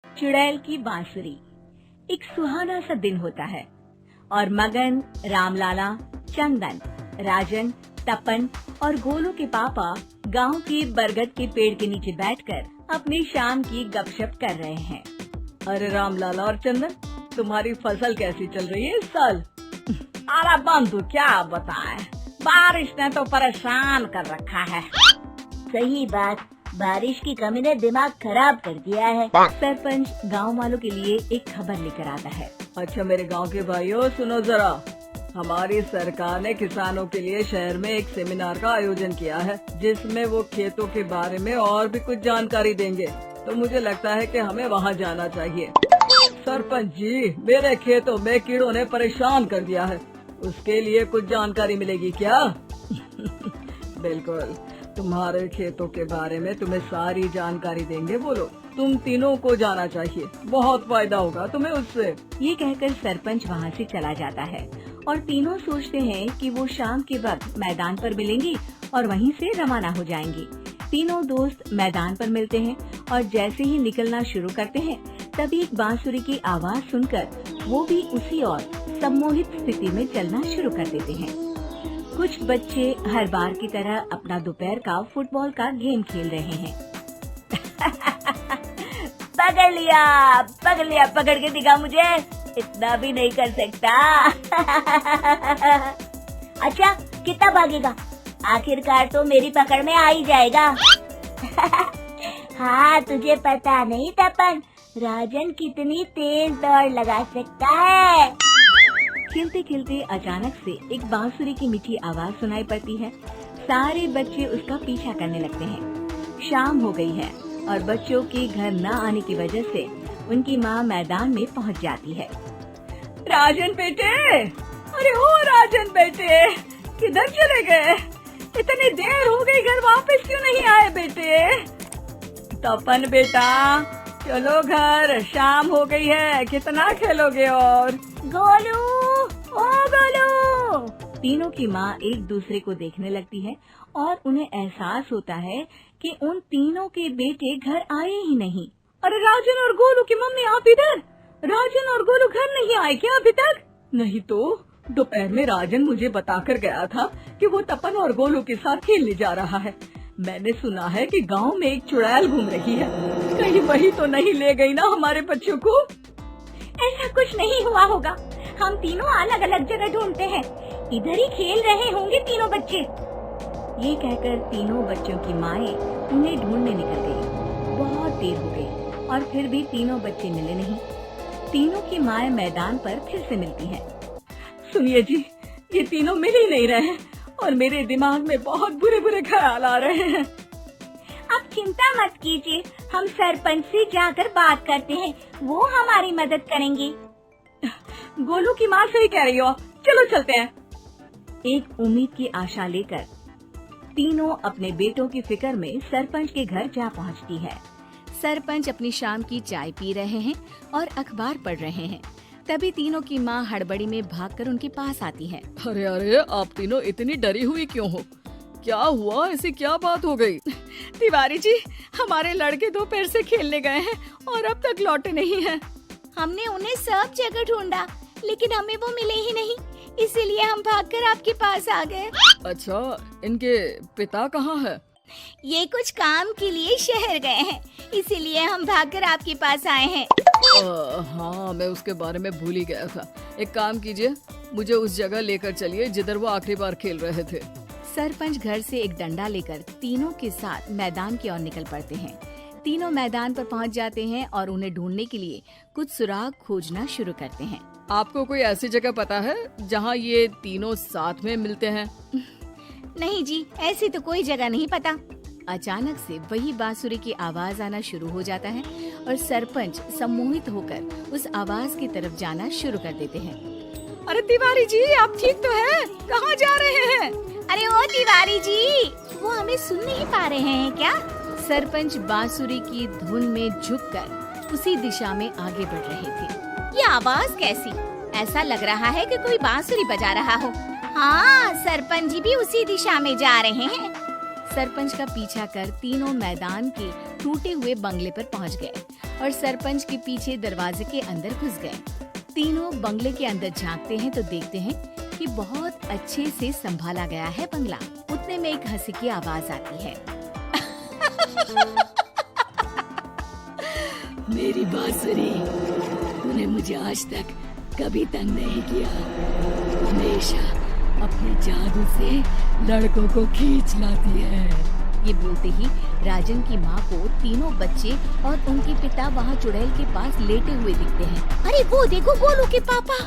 चुड़ैल की बांसुरी। एक सुहाना सा दिन होता है और मगन, रामलाला, चंदन, राजन, तपन और गोलू के पापा गांव के बरगद के पेड़ के नीचे बैठकर अपनी शाम की गपशप कर रहे हैं। अरे रामलाला और चंदन, तुम्हारी फसल कैसी चल रही है इस साल? अरे बंधु क्या बताए, बारिश ने तो परेशान कर रखा है। सही बात, बारिश की कमी ने दिमाग खराब कर दिया है। सरपंच गांव वालों के लिए एक खबर लेकर आता है। अच्छा मेरे गांव के भाइयों, सुनो जरा। हमारी सरकार ने किसानों के लिए शहर में एक सेमिनार का आयोजन किया है, जिसमें वो खेतों के बारे में और भी कुछ जानकारी देंगे। तो मुझे लगता है कि हमें वहाँ जाना चाहिए। सरपंच जी, मेरे खेतों में कीड़ों ने परेशान कर दिया है, उसके लिए कुछ जानकारी मिलेगी क्या? बिल्कुल, तुम्हारे खेतों के बारे में तुम्हें सारी जानकारी देंगे। बोलो, तुम तीनों को जाना चाहिए, बहुत फायदा होगा तुम्हें उससे। ये कहकर सरपंच वहाँ से चला जाता है और तीनों सोचते हैं कि वो शाम के वक्त मैदान पर मिलेंगे और वहीं से रवाना हो जाएंगे। तीनों दोस्त मैदान पर मिलते हैं और जैसे ही निकलना शुरू करते हैं तभी एक बांसुरी की आवाज सुनकर वो भी उसी ओर सम्मोहित स्थिति में चलना शुरू कर देते हैं। कुछ बच्चे हर बार की तरह अपना दोपहर का फुटबॉल का गेम खेल रहे हैं। पकड़ लिया, पकड़ लिया, पकड़ के दिखा मुझे, इतना भी नहीं कर सकता। अच्छा, कितना भागेगा? आखिरकार तो मेरी पकड़ में आ ही जाएगा। हाँ, तुझे पता नहीं तपन, राजन कितनी तेज दौड़ लगा सकता है। खेलते खेलते अचानक से एक बांसुरी की मीठी आवाज सुनाई पड़ती है। सारे बच्चे उसका पीछा करने लगते हैं। शाम हो गई है और बच्चों के घर न आने की वजह से उनकी माँ मैदान में पहुँच जाती है। राजन बेटे, अरे ओ राजन बेटे, किधर चले गए? इतनी देर हो गई, घर वापस क्यों नहीं आए बेटे? तपन बेटा, चलो घर, शाम हो गई है, कितना खेलोगे? और गोलू, ओ गोलू। तीनों की माँ एक दूसरे को देखने लगती है और उन्हें एहसास होता है कि उन तीनों के बेटे घर आए ही नहीं। अरे राजन और गोलू की मम्मी, आप इधर? राजन और गोलू घर नहीं आए क्या अभी तक? नहीं तो दोपहर में राजन मुझे बताकर गया था कि वो तपन और गोलू के साथ खेलने जा रहा है। मैंने सुना है कि गांव में एक चुड़ैल घूम रही है, कहीं वही तो नहीं ले गई ना हमारे बच्चों को? ऐसा कुछ नहीं हुआ होगा, हम तीनों अलग अलग जगह ढूंढते हैं, इधर ही खेल रहे होंगे तीनों बच्चे। ये कहकर तीनों बच्चों की माएं उन्हें ढूंढने निकल गयी। बहुत देर हो गई और फिर भी तीनों बच्चे मिले नहीं। तीनों की माएं मैदान पर फिर से मिलती हैं। सुनिए जी, ये तीनों मिल ही नहीं रहे और मेरे दिमाग में बहुत बुरे बुरे ख्याल आ रहे हैं। आप चिंता मत कीजिए, हम सरपंच से जाकर बात करते हैं, वो हमारी मदद करेंगे। गोलू की माँ सही कह रही हो, चलो चलते हैं। एक उम्मीद की आशा लेकर तीनों अपने बेटों की फिक्र में सरपंच के घर जा पहुंचती है। सरपंच अपनी शाम की चाय पी रहे हैं और अखबार पढ़ रहे हैं। तभी तीनों की माँ हड़बड़ी में भागकर उनके पास आती है। अरे अरे, आप तीनों इतनी डरी हुई क्यों हो? क्या हुआ? ऐसी क्या बात हो गई? तिवारी जी, हमारे लड़के दोपहर से खेलने गए हैं और अब तक लौटे नहीं हैं। हमने उन्हें सब जगह ढूंढा, लेकिन हमें वो मिले ही नहीं, इसीलिए हम भागकर आपके पास आ गए। अच्छा, इनके पिता कहाँ है? ये कुछ काम के लिए शहर गए हैं, इसीलिए हम भागकर आपके पास आए हैं। हाँ, मैं उसके बारे में भूल ही गया था। एक काम कीजिए, मुझे उस जगह लेकर चलिए जिधर वो आखिरी बार खेल रहे थे। सरपंच घर से एक डंडा लेकर तीनों के साथ मैदान की ओर निकल पड़ते हैं। तीनों मैदान पर पहुंच जाते हैं और उन्हें ढूंढने के लिए कुछ सुराग खोजना शुरू करते हैं। आपको कोई ऐसी जगह पता है जहाँ ये तीनों साथ में मिलते हैं? नहीं जी, ऐसी तो कोई जगह नहीं पता। अचानक से वही बांसुरी की आवाज आना शुरू हो जाता है और सरपंच सम्मोहित होकर उस आवाज की तरफ जाना शुरू कर देते हैं। अरे तिवारी जी, आप ठीक तो हैं? कहाँ जा रहे हैं? अरे ओ तिवारी जी, वो हमें सुन नहीं पा रहे हैं क्या? सरपंच बांसुरी की धुन में झुककर उसी दिशा में आगे बढ़ रहे थे। ये आवाज कैसी? ऐसा लग रहा है कि कोई बांसुरी बजा रहा हो। हाँ, सरपंच जी भी उसी दिशा में जा रहे हैं। सरपंच का पीछा कर तीनों मैदान के टूटे हुए बंगले पर पहुंच गए और सरपंच के पीछे दरवाजे के अंदर घुस गए। तीनों बंगले के अंदर झांकते हैं तो देखते हैं कि बहुत अच्छे से संभाला गया है बंगला। उतने में एक हंसी की आवाज आती है। मेरी बांसुरी, तूने मुझे आज तक कभी तंग नहीं किया। हमेशा अपने जादू से लड़कों को खींच लाती है। ये बोलते ही राजन की माँ को तीनों बच्चे और उनके पिता वहाँ चुड़ैल के पास लेटे हुए दिखते हैं। अरे वो देखो गोलू के पापा।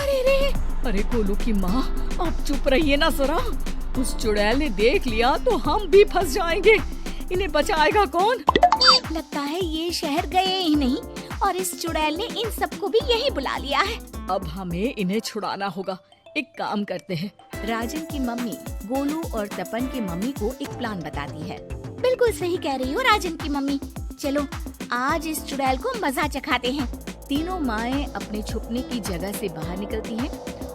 अरे रे, अरे गोलू की माँ, आप चुप रहिए ना जरा। उस चुड़ैल ने देख लिया तो हम भी फंस जाएंगे। इन्हें बचाएगा कौन? लगता है ये शहर गए ही नहीं और इस चुड़ैल ने इन सबको भी यही बुला लिया है। अब हमें इन्हें छुड़ाना होगा। एक काम करते हैं। राजन की मम्मी गोलू और तपन की मम्मी को एक प्लान बताती है। बिल्कुल सही कह रही हो राजन की मम्मी। चलो आज इस चुड़ैल को मजा चखाते हैं। तीनों माएं अपने छुपने की जगह से बाहर निकलती हैं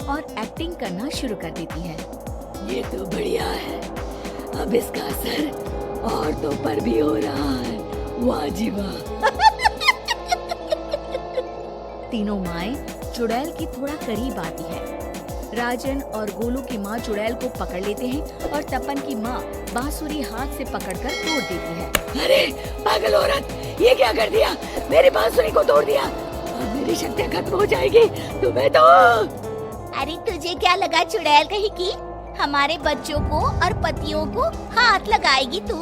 और एक्टिंग करना शुरू कर देती हैं। ये तो बढ़िया है। अब इसका असर औरतों पर भी हो रहा है। वाह जी वाह। तीनों माएं चुड़ैल की थोड़ा करीब आती है। राजन और गोलू की माँ चुड़ैल को पकड़ लेते हैं और तपन की माँ बांसुरी हाथ से पकड़कर तोड़ देती है। अरे पागल औरत, ये क्या कर दिया? मेरी बांसुरी को तोड़ दिया। अब मेरी शक्तियाँ खत्म हो जाएगी। तुम्हें तो अरे तुझे क्या लगा चुड़ैल कहीं की हमारे बच्चों को और पतियों को हाथ लगाएगी तू?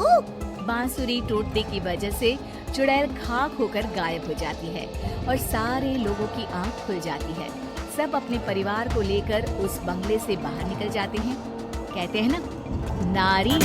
बांसुरी टूटने की वजह से चुड़ैल खाक होकर गायब हो जाती है और सारे लोगों की आंख खुल जाती है। सब अपने परिवार को लेकर उस बंगले से बाहर निकल जाते हैं। कहते हैं ना, नारी